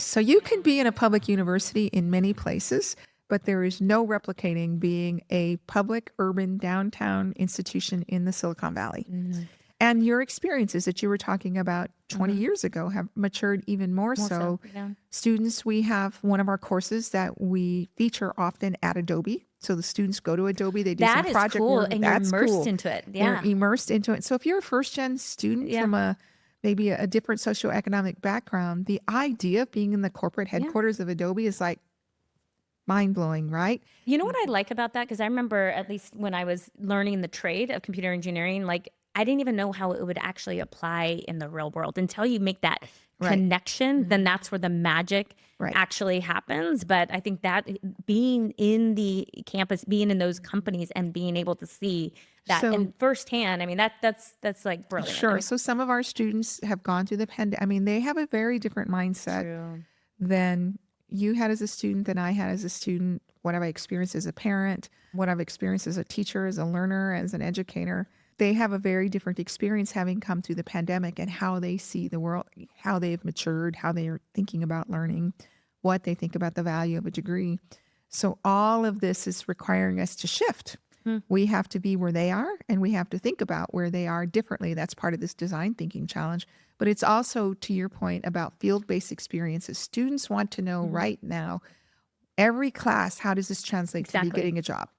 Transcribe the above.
So you can be in a public university in many places, but there is no replicating being a public urban downtown institution in the Silicon Valley. And your experiences that you were talking about 20 years ago have matured even more so. Students, we have one of our courses that we feature often at Adobe. So the students go to Adobe, they do some project work. And you're immersed into it. They're immersed into it. So if you're a first-gen student from maybe a different socioeconomic background, the idea of being in the corporate headquarters of Adobe is like mind-blowing, right? You know what I like about that? Because I remember, at least when I was learning the trade of computer engineering, like I didn't even know how it would actually apply in the real world. Until you make that connection, then that's where the magic actually happens. But I think that being in the campus, being in those companies and being able to see that in firsthand, I mean, that's like brilliant. Sure. So some of our students have gone through the pandemic. I mean, they have a very different mindset than you had as a student, than I had as a student, what I've experienced as a parent, what I've experienced as a teacher, as a learner, as an educator. They have a very different experience having come through the pandemic and how they see the world, how they've matured, how they are thinking about learning, what they think about the value of a degree. So all of this is requiring us to shift. We have to be where they are, and we have to think about where they are differently. That's part of this design thinking challenge. But it's also, to your point, about field-based experiences. Students want to know right now, every class, how does this translate to me getting a job?